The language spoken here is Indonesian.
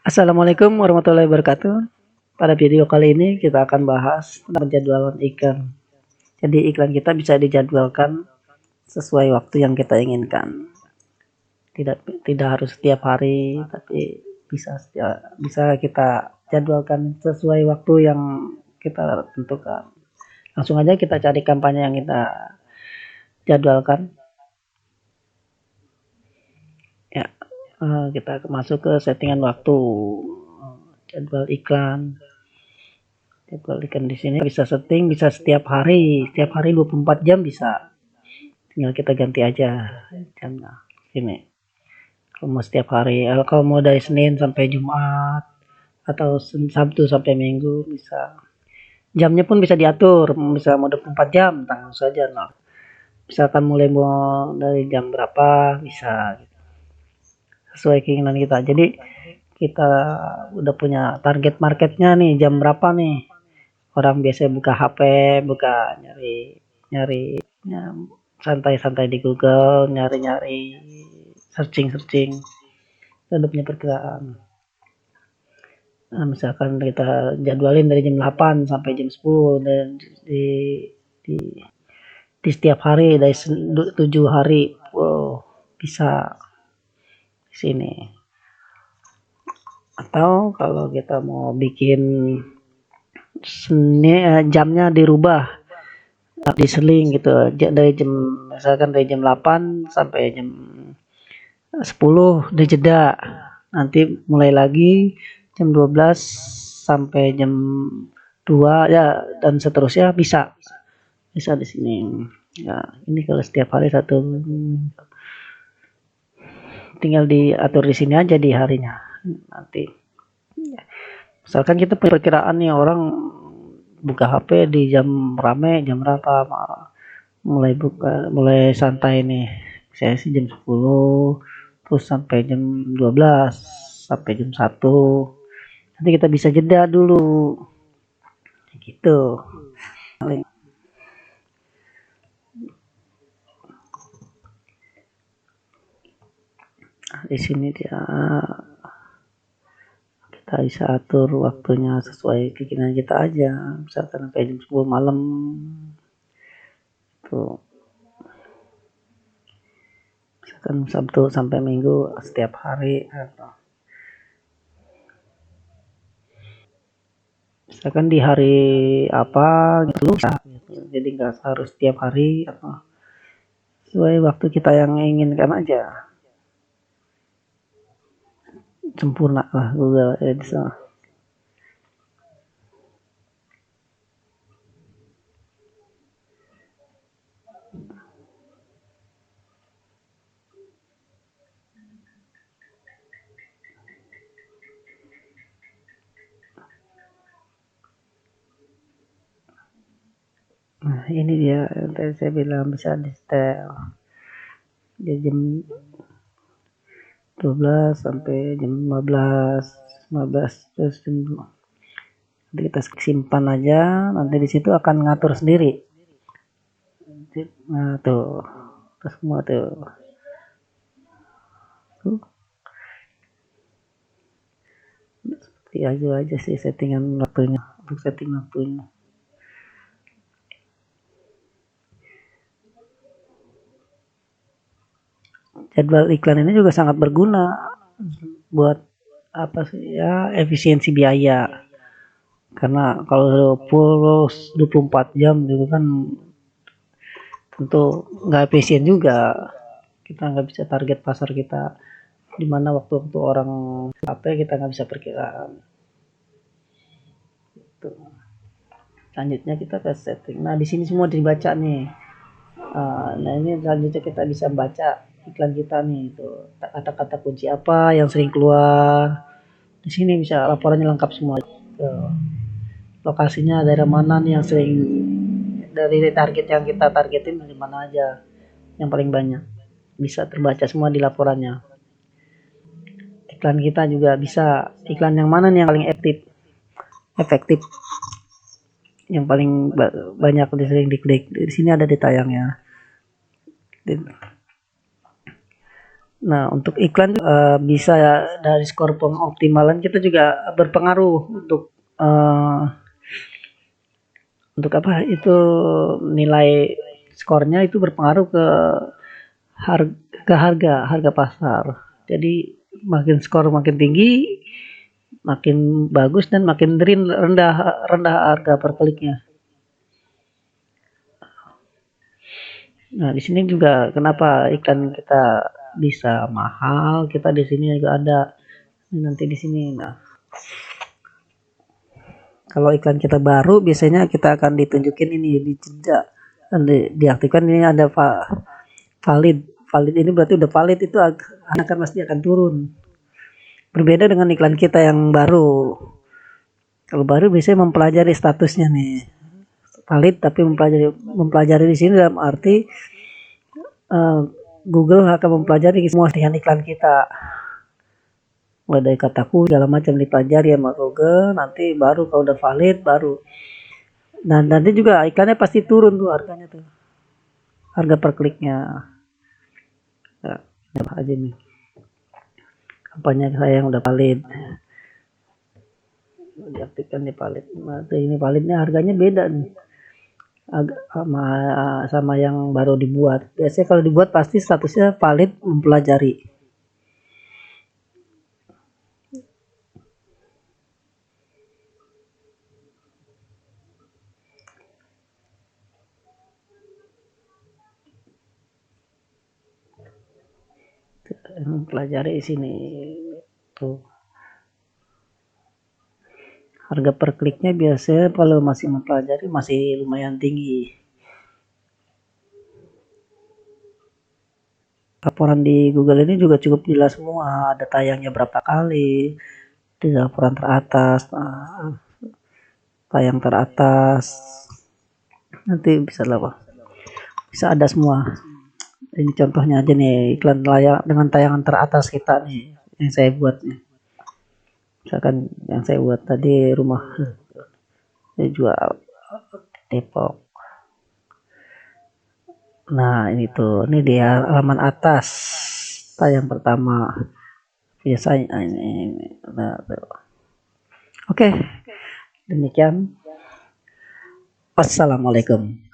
Assalamualaikum warahmatullahi wabarakatuh. Pada video kali ini kita akan bahas tentang penjadwalan iklan. Jadi iklan kita bisa dijadwalkan sesuai waktu yang kita inginkan. Tidak harus setiap hari, tapi bisa kita jadwalkan sesuai waktu yang kita tentukan. Langsung aja kita cari kampanye yang kita jadwalkan. Ya, kita masuk ke settingan waktu, jadwal iklan. Jadwal iklan di sini bisa setting, bisa setiap hari 24 jam bisa. Tinggal kita ganti aja jamnya. Ini. Kalau mau setiap hari, kalau mau dari Senin sampai Jumat atau Sabtu sampai Minggu bisa. Jamnya pun bisa diatur, bisa mau 24 jam, tanggal saja. Nah, misalkan mulai mau dari jam berapa bisa sesuai keinginan kita. Jadi kita udah punya target marketnya nih, jam berapa nih orang biasa buka HP, buka nyari nyari ya, santai-santai di Google, nyari-nyari, searching kita udah punya perkiraan. Nah, misalkan kita jadwalin dari jam 8 sampai jam 10 dan di, di setiap hari dari 7 hari, wow, bisa di sini. Atau kalau kita mau bikin jamnya dirubah, diseling gitu, dari jam misalkan dari jam 8 sampai jam 10 udah jeda, nanti mulai lagi jam 12 sampai jam 2 ya, dan seterusnya bisa di sini ya. Ini kalau setiap hari satu, tinggal diatur di sini aja di harinya nanti. Misalkan kita punya perkiraan nih orang buka HP di jam rame, jam berapa mulai santai nih, saya sih jam 10 terus sampai jam 12 sampai jam 1, nanti kita bisa jeda dulu gitu. Di sini dia kita bisa atur waktunya sesuai keinginan kita aja, misalkan sampai jam 10 malam tuh, misalkan Sabtu sampai Minggu setiap hari atau misalkan di hari apa gitu, jadi nggak harus setiap hari atau sesuai waktu kita yang inginkan aja. Sempurna lah Google Ads. Nah, ini dia yang tadi saya bilang bisa di setel di jam 12 sampai jam 15 terus jam 2. Nanti kita simpan aja, nanti di situ akan ngatur sendiri. Nah, tuh. Terus semua tuh. Seperti aja sih settingan waktunya, untuk setting waktunya. Jadwal iklan ini juga sangat berguna buat apa sih ya, efisiensi biaya. Karena kalau full 24 jam gitu kan tentu nggak efisien juga. Kita nggak bisa target pasar kita di mana waktu-waktu orang HP kita nggak bisa perkiraan. Gitu. Selanjutnya kita ke setting. Nah di sini semua dibaca nih. Nah ini selanjutnya kita bisa baca iklan kita nih. Tuh kata-kata kunci apa yang sering keluar. Di sini bisa laporannya lengkap semua. Tuh. Lokasinya daerah mana nih yang sering, dari target yang kita targetin dari mana aja yang paling banyak, bisa terbaca semua di laporannya. Iklan kita juga bisa, iklan yang mana nih yang paling efektif, yang paling banyak sering diklik, di sini ada ditayangnya. Nah, untuk iklan bisa dari skor pengoptimalan kita juga berpengaruh eh, untuk apa itu nilai skornya itu berpengaruh harga pasar. Jadi makin skor makin tinggi, makin bagus dan makin rendah rendah harga per kliknya. Nah, di sini juga kenapa iklan kita bisa mahal, kita di sini juga ada nanti di sini. Nah, kalau iklan kita baru biasanya kita akan ditunjukin ini di jeda diaktifkan ini ada valid. Valid ini berarti udah valid itu akan pasti akan turun. Berbeda dengan iklan kita yang baru. Kalau baru biasanya mempelajari statusnya nih. Valid tapi mempelajari di sini dalam arti Google akan mempelajari semua iklan kita. Mulai dari kata kunci segala macam dipelajari sama Google, nanti baru kalau udah valid baru. Dan nanti juga iklannya pasti turun tuh harganya tuh. Harga per kliknya. Nah, apa aja nih. Kampanye saya yang udah valid. Diaktifkan nih valid. Nah, ini validnya harganya beda nih. Sama yang baru dibuat. Biasanya kalau dibuat pasti statusnya valid mempelajari. Mempelajari sini tuh. Harga per kliknya biasanya kalau masih mempelajari masih lumayan tinggi. Laporan di Google ini juga cukup jelas semua, ada tayangnya berapa kali, di laporan teratas, tayang teratas, nanti bisa ada semua. Ini contohnya aja nih iklan layak dengan tayangan teratas kita nih yang saya buat nih. Misalkan yang saya buat tadi rumah saya jual Depok. Nah ini tuh, ini dia halaman atas tayang pertama. Biasanya ini. Nah, oke, demikian. Wassalamualaikum.